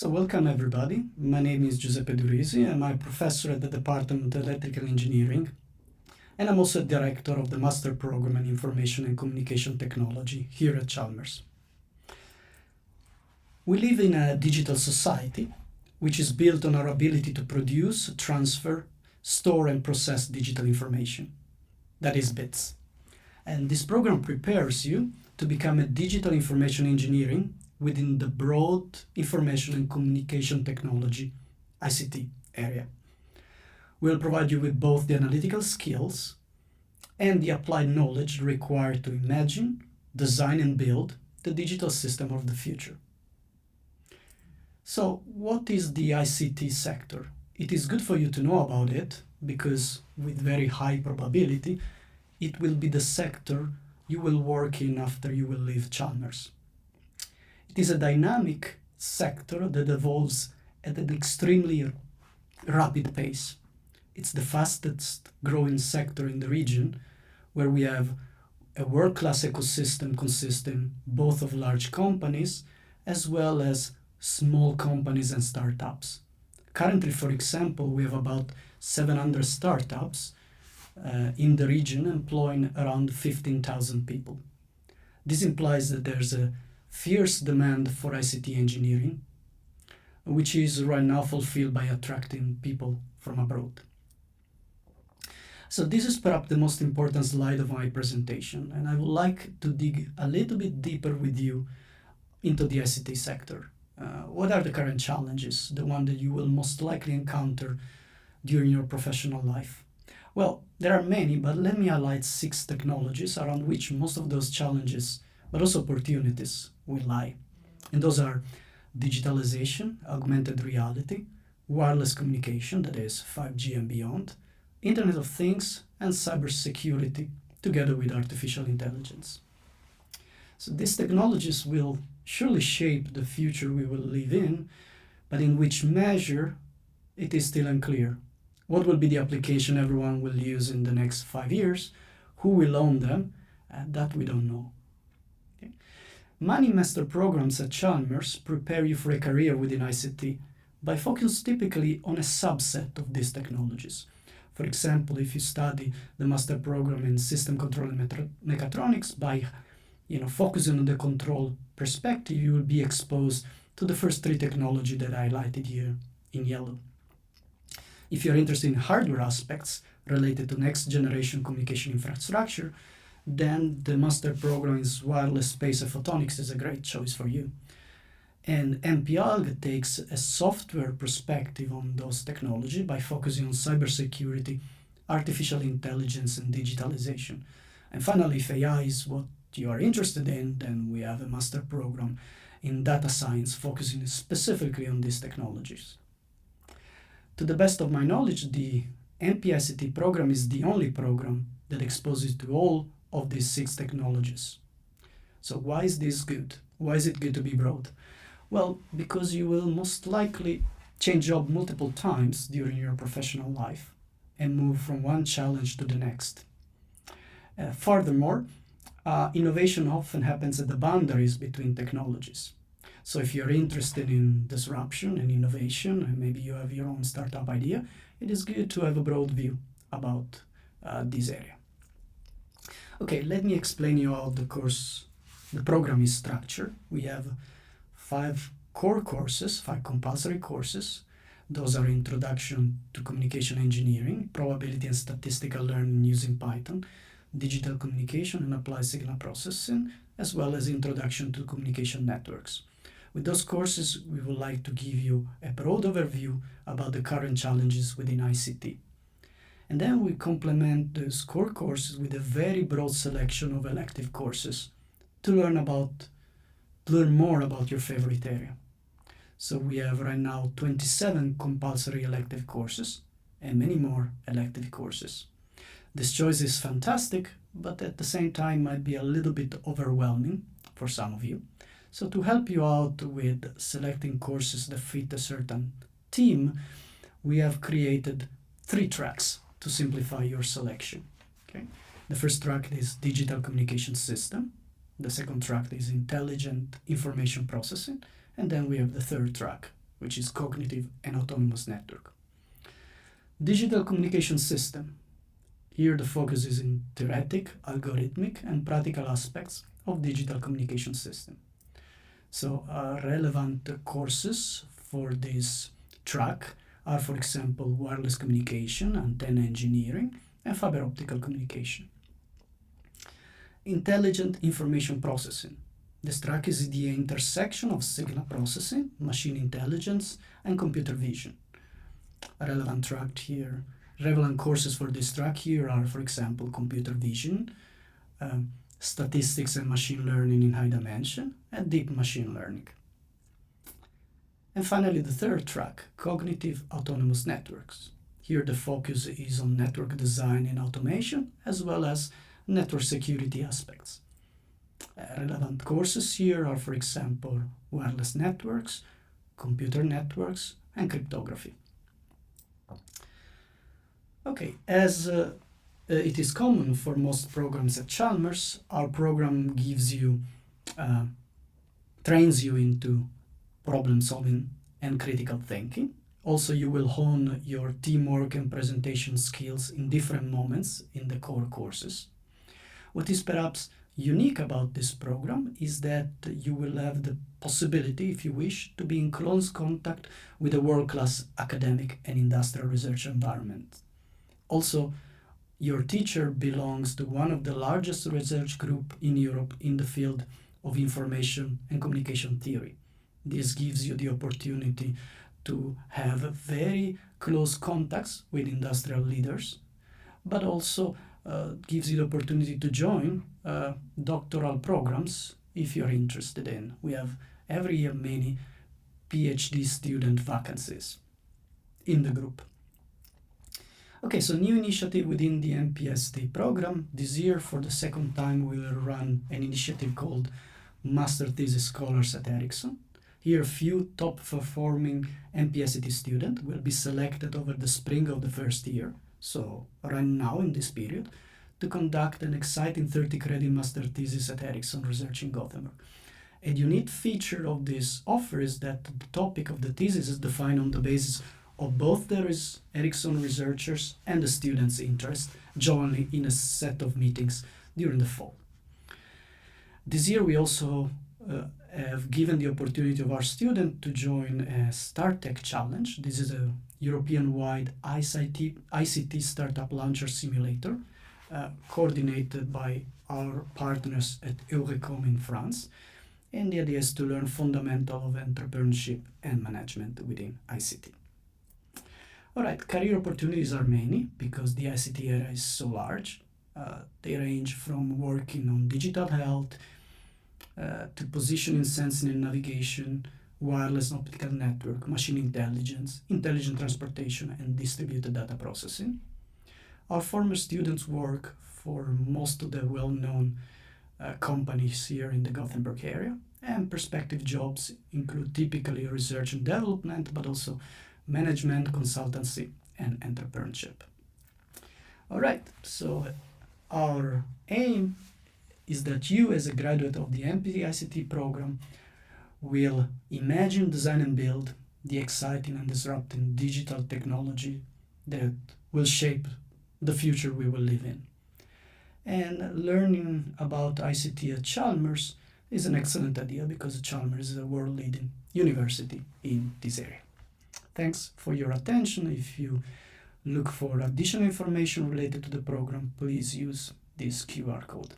So welcome everybody. My name is Giuseppe Durisi. I'm a professor at the Department of Electrical Engineering, and I'm also director of the Master Program in Information and Communication Technology here at Chalmers. We live in a digital society which is built on our ability to produce, transfer, store and process digital information. That is bits. And this program prepares you to become a digital information engineering within the broad information and communication technology ICT area. We'll provide you with both the analytical skills and the applied knowledge required to imagine, design and build the digital system of the future. So what is the ICT sector? It is good for you to know about it because with very high probability it will be the sector you will work in after you will leave Chalmers. It is a dynamic sector that evolves at an extremely rapid pace. It's the fastest growing sector in the region, where we have a world-class ecosystem consisting both of large companies as well as small companies and startups. Currently, for example, we have about 700 startups in the region employing around 15,000 people. This implies that there's a fierce demand for ICT engineering, which is right now fulfilled by attracting people from abroad. So this is perhaps the most important slide of my presentation, and I would like to dig a little bit deeper with you into the ICT sector. What are the current challenges, the one that you will most likely encounter during your professional life? Well, there are many, but let me highlight 6 technologies around which most of those challenges, but also opportunities, will lie. And those are digitalization, augmented reality, wireless communication, that is 5G and beyond, Internet of Things, and cybersecurity, together with artificial intelligence. So these technologies will surely shape the future we will live in, but in which measure it is still unclear. What will be the application everyone will use in the next 5 years? Who will own them? That we don't know. Okay. Many master programs at Chalmers prepare you for a career within ICT by focusing typically on a subset of these technologies. For example, if you study the master program in system control and mechatronics, by focusing on the control perspective, you will be exposed to the first 3 technologies that I highlighted here in yellow. If you're interested in hardware aspects related to next generation communication infrastructure, then the master program in wireless space and photonics is a great choice for you. And MPICT takes a software perspective on those technologies by focusing on cybersecurity, artificial intelligence, and digitalization. And finally, if AI is what you are interested in, then we have a master program in data science focusing specifically on these technologies. To the best of my knowledge, the MPICT program is the only program that exposes to all of these 6 technologies. So why is this good? Why is it good to be broad? Well, because you will most likely change job multiple times during your professional life and move from one challenge to the next. Furthermore, innovation often happens at the boundaries between technologies. So if you're interested in disruption and innovation, and maybe you have your own startup idea, it is good to have a broad view about this area. Okay, let me explain you how the program is structured. We have 5 core courses, 5 compulsory courses. Those are Introduction to Communication Engineering, Probability and Statistical Learning using Python, Digital Communication and Applied Signal Processing, as well as Introduction to Communication Networks. With those courses, we would like to give you a broad overview about the current challenges within ICT. And then we complement those core courses with a very broad selection of elective courses to learn more about your favorite area. So we have right now 27 compulsory elective courses and many more elective courses. This choice is fantastic, but at the same time might be a little bit overwhelming for some of you. So to help you out with selecting courses that fit a certain theme, we have created 3 tracks to simplify your selection. Okay? The first track is Digital Communication System. The second track is Intelligent Information Processing. And then we have the third track, which is cognitive and autonomous network. Digital communication system. Here the focus is in theoretic, algorithmic, and practical aspects of digital communication system. So relevant courses for this track are, for example, wireless communication, antenna engineering, and fiber optical communication. Intelligent information processing. This track is the intersection of signal processing, machine intelligence, and computer vision. Relevant courses for this track here are, for example, computer vision, statistics and machine learning in high dimension, and deep machine learning. And finally, the third track, cognitive autonomous networks. Here the focus is on network design and automation, as well as network security aspects. Relevant courses here are, for example, wireless networks, computer networks, and cryptography. Okay, as it is common for most programs at Chalmers, our program trains you into problem solving and critical thinking. Also, you will hone your teamwork and presentation skills in different moments in the core courses. What is perhaps unique about this program is that you will have the possibility, if you wish, to be in close contact with a world-class academic and industrial research environment. Also, your teacher belongs to one of the largest research groups in Europe in the field of information and communication theory. This gives you the opportunity to have very close contacts with industrial leaders, but also gives you the opportunity to join doctoral programs if you're interested in. We have every year many PhD student vacancies in the group. Okay, so new initiative within the MPICT program. This year, for the second time, we will run an initiative called Master Thesis Scholars at Ericsson. Here, few top-performing MPICT students will be selected over the spring of the first year, so right now in this period, to conduct an exciting 30-credit master thesis at Ericsson Research in Gothenburg. A unique feature of this offer is that the topic of the thesis is defined on the basis of both the Ericsson researchers and the students' interest, jointly in a set of meetings during the fall. This year we also have given the opportunity of our students to join a StarTech Challenge. This is a European-wide ICT startup launcher simulator coordinated by our partners at Eurecom in France. And the idea is to learn fundamentals of entrepreneurship and management within ICT. All right, career opportunities are many because the ICT area is so large. They range from working on digital health to positioning, sensing and navigation, wireless and optical network, machine intelligence, intelligent transportation, and distributed data processing. Our former students work for most of the well-known companies here in the Gothenburg area, and prospective jobs include typically research and development, but also management, consultancy, and entrepreneurship. All right, so our aim is that you, as a graduate of the MPICT program, will imagine, design, and build the exciting and disrupting digital technology that will shape the future we will live in. And learning about ICT at Chalmers is an excellent idea because Chalmers is a world-leading university in this area. Thanks for your attention. If you look for additional information related to the program, please use this QR code.